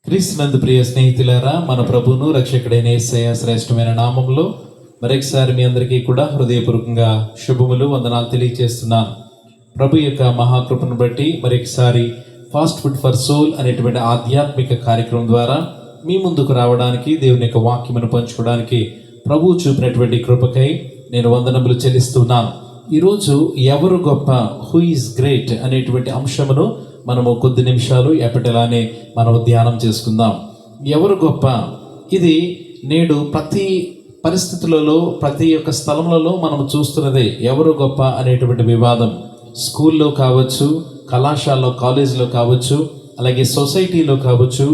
క్రీస్తునందు ప్రియ స్నేహితులారా, మన ప్రభువును రక్షకుడైన యేసయ్య శ్రేష్టమైన నామంలో మరొకసారి మీ అందరికీ కూడా హృదయపూర్వకంగా శుభములు, వందనాలు తెలియజేస్తున్నాను. ప్రభు యొక్క మహాకృపను బట్టి మరొకసారి ఫాస్ట్ ఫుడ్ ఫర్ సోల్ అనేటువంటి ఆధ్యాత్మిక కార్యక్రమం ద్వారా మీ ముందుకు రావడానికి, దేవుని యొక్క వాక్యమును పంచుకోవడానికి ప్రభువు చూపినటువంటి కృపకై నేను వందనములు చెల్లిస్తున్నాను. ఈరోజు ఎవరు గొప్ప, హూ ఈజ్ గ్రేట్ అనేటువంటి అంశమును మనము కొద్ది నిమిషాలు ఎప్పటిలానే మనము ధ్యానం చేసుకుందాం. ఎవరు గొప్ప, ఇది నేడు ప్రతి పరిస్థితులలో, ప్రతి ఒక్క స్థలములలో మనము చూస్తున్నదే ఎవరు గొప్ప అనేటువంటి వివాదం. స్కూల్లో కావచ్చు, కళాశాలలో, కాలేజీలో కావచ్చు, అలాగే సొసైటీలో కావచ్చు,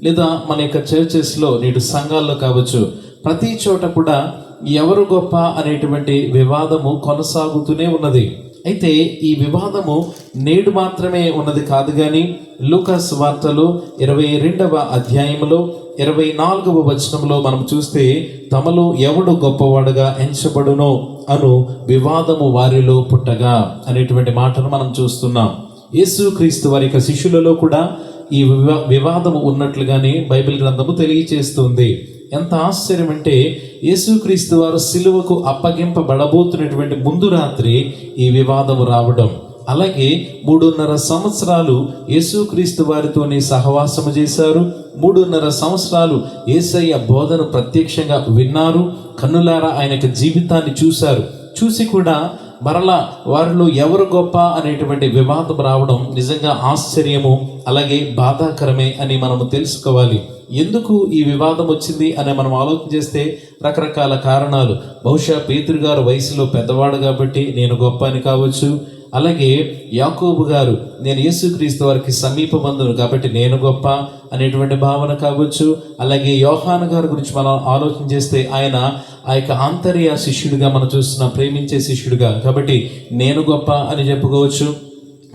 లేదా మన యొక్క చర్చెస్లో, నేడు సంఘాల్లో కావచ్చు, ప్రతి చోట కూడా ఎవరు గొప్ప అనేటువంటి వివాదము కొనసాగుతూనే ఉన్నది. అయితే ఈ వివాదము నేడు మాత్రమే ఉన్నది కాదు, కానీ లూకాస్ వార్తలో 22వ అధ్యాయంలో 24వ వచనంలో మనం చూస్తే, తమలో ఎవడు గొప్పవాడుగా ఎంచబడునో అను వివాదము వారిలో పుట్టగా అనేటువంటి మాటను మనం చూస్తున్నాం. యేసుక్రీస్తు వారి యొక్క శిష్యులలో కూడా ఈ వివాదము ఉన్నట్లుగానే బైబిల్ గ్రంథము తెలియచేస్తుంది. ఎంత ఆశ్చర్యం అంటే, యేసుక్రీస్తు వారు సిలువకు అప్పగింపబడబోతున్నటువంటి ముందు రాత్రి ఈ వివాదము రావడం, అలాగే 3.5 సంవత్సరాలు యేసుక్రీస్తు వారితోనే సహవాసము చేశారు. 3.5 సంవత్సరాలు యేసయ్య బోధను ప్రత్యక్షంగా విన్నారు, కన్నులారా ఆయన యొక్క జీవితాన్ని చూశారు. చూసి కూడా మరలా వారిలో ఎవరు గొప్ప అనేటువంటి వివాదం రావడం నిజంగా ఆశ్చర్యము, అలాగే బాధాకరమే అని మనము తెలుసుకోవాలి. ఎందుకు ఈ వివాదం వచ్చింది అని మనం ఆలోచన చేస్తే రకరకాల కారణాలు. బహుశా పేతురు గారు వయసులో పెద్దవాడు కాబట్టి నేను గొప్ప అని కావచ్చు, అలాగే యాకోబు గారు నేను యేసుక్రీస్తు వారికి సమీప బంధువులు కాబట్టి నేను గొప్ప అనేటువంటి భావన కావచ్చు, అలాగే యోహాను గారి గురించి మనం ఆలోచన చేస్తే ఆయన ఆ యొక్క ఆంతర్య శిష్యుడిగా మనం చూస్తున్నాం, ప్రేమించే శిష్యుడిగా కాబట్టి నేను గొప్ప అని చెప్పుకోవచ్చు.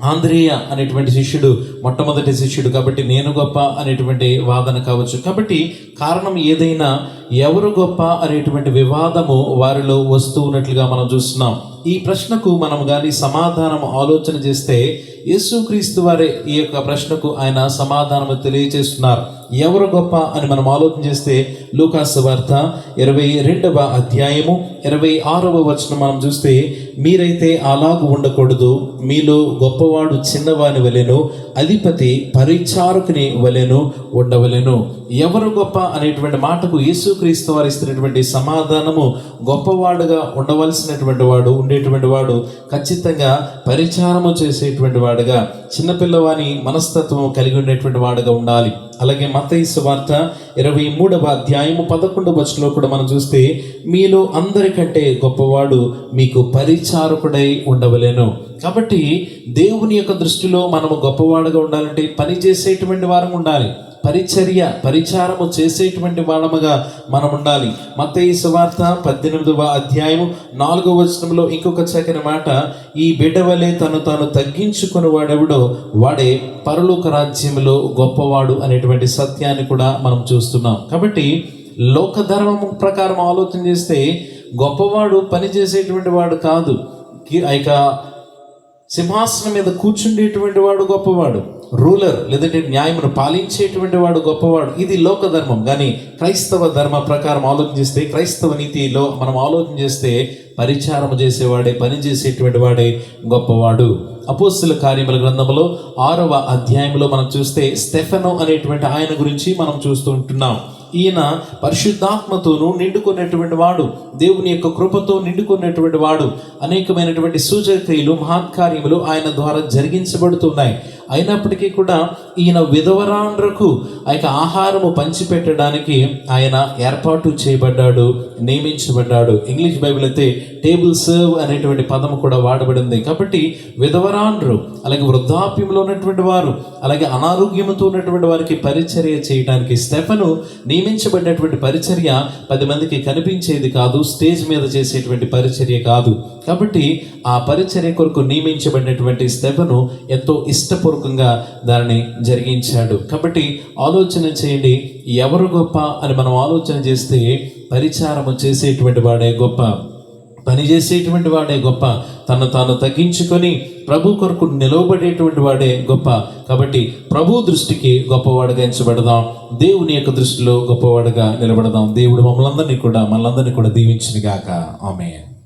ఆంద్రేయ అనేటువంటి శిష్యుడు మొట్టమొదటి శిష్యుడు కాబట్టి నేను గొప్ప అనేటువంటి వాదన కావచ్చు. కాబట్టి కారణం ఏదైనా ఎవరు గొప్ప అనేటువంటి వివాదము వారిలో వస్తూ ఉన్నట్లుగా మనం చూస్తున్నాం. ఈ ప్రశ్నకు మనం కానీ సమాధానం ఆలోచన చేస్తే, యేసుక్రీస్తు వారే ఈ యొక్క ప్రశ్నకు ఆయన సమాధానం తెలియజేస్తున్నారు. ఎవరు గొప్ప అని మనం ఆలోచన చేస్తే లూకాసు వార్త 22వ అధ్యాయము 26వ వచనం మనం చూస్తే, మీరైతే అలాగూ ఉండకూడదు, మీలో గొప్పవాడు చిన్నవాని వలెను, అధిపతి పరిచారకుని వలెను ఉండవలెను. ఎవరు గొప్ప అనేటువంటి మాటకు యేసుక్రీస్తు వారు ఇస్తున్నటువంటి సమాధానము, గొప్పవాడుగా ఉండవలసినటువంటి వాడు, ఉండేటువంటి వాడు ఖచ్చితంగా పరిచారము చేసేటువంటి వాడుగా, చిన్నపిల్లవాని మనస్తత్వం కలిగి ఉండేటువంటి వాడుగా ఉండాలి. అలాగే మత్తయి సువార్త 23వ అధ్యాయము 11వ వచనంలో కూడా మనం చూస్తే, మీలో అందరికంటే గొప్పవాడు మీకు పరిచారకుడై ఉండవలెను. కాబట్టి దేవుని యొక్క దృష్టిలో మనము గొప్పవాడుగా ఉండాలంటే పని చేసేటువంటి వారం ఉండాలి, పరిచారము చేసేటువంటి వాళ్ళముగా మనం ఉండాలి. మత్తయి సువార్త 18వ అధ్యాయము 4వ వచనంలో ఇంకొక చక్కని మాట, ఈ బిడ్డ వలె తను తాను తగ్గించుకుని వాడెవడో వాడే పరలోక రాజ్యంలో గొప్పవాడు అనేటువంటి సత్యాన్ని కూడా మనం చూస్తున్నాం. కాబట్టి లోక ధర్మం ప్రకారం ఆలోచన చేస్తే గొప్పవాడు పని చేసేటువంటి వాడు కాదు, సింహాసనం మీద కూర్చుండేటువంటి వాడు గొప్పవాడు, రూలర్ లేదంటే న్యాయమును పాలించేటువంటి వాడు గొప్పవాడు. ఇది లోక ధర్మం. కానీ క్రైస్తవ ధర్మ ప్రకారం ఆలోచన చేస్తే, క్రైస్తవ నీతిలో మనం ఆలోచన చేస్తే పరిచారం చేసేవాడే, పని చేసేటువంటి వాడే గొప్పవాడు. అపోస్తల కార్యముల గ్రంథంలో 6వ అధ్యాయంలో మనం చూస్తే స్టెఫెను అనేటువంటి ఆయన గురించి మనం చూస్తూ ఉంటున్నాం. ఈయన పరిశుద్ధాత్మతోనూ నిండుకున్నటువంటి వాడు, దేవుని యొక్క కృపతో నిండుకున్నటువంటి వాడు. అనేకమైనటువంటి సూచక్రియలు, మహత్కార్యములు ఆయన ద్వారా జరిగించబడుతున్నాయి. అయినప్పటికీ కూడా ఈయన విధవరాండ్రకు ఆ యొక్క ఆహారము పంచిపెట్టడానికి ఆయన ఏర్పాటు చేయబడ్డాడు, నియమించబడ్డాడు. ఇంగ్లీష్ బైబిల్ అయితే టేబుల్ సర్వ్ అనేటువంటి పదము కూడా వాడబడింది. కాబట్టి విధవరాండ్రు, అలాగే వృద్ధాప్యంలో ఉన్నటువంటి వారు, అలాగే అనారోగ్యంతో ఉన్నటువంటి వారికి పరిచర్య చేయడానికి స్టెఫెను నియమించబడినటువంటి పరిచర్య 10 మందికి కనిపించేది కాదు, స్టేజ్ మీద చేసేటువంటి పరిచర్య కాదు. కాబట్టి ఆ పరిచర్య కొరకు నియమించబడినటువంటి స్టెఫెను ఎంతో ఇష్టపూర్వకంగా దానిని జరిగించాడు. కాబట్టి ఆలోచన చేయండి, ఎవరు గొప్ప అని మనం ఆలోచన చేస్తే పరిచారము చేసేటువంటి వాడే గొప్ప. పనిచేసేటువంటి వాడే గొప్ప, తను తాను తగ్గించుకొని ప్రభు కొరకు నిలవబడేటువంటి వాడే గొప్ప. కాబట్టి ప్రభు దృష్టికి గొప్పవాడుగా ఎంచబడదాం, దేవుని యొక్క దృష్టిలో గొప్పవాడుగా నిలబడదాం. దేవుడు మనలందరినీ కూడా దీవించును గాక. ఆమేన్.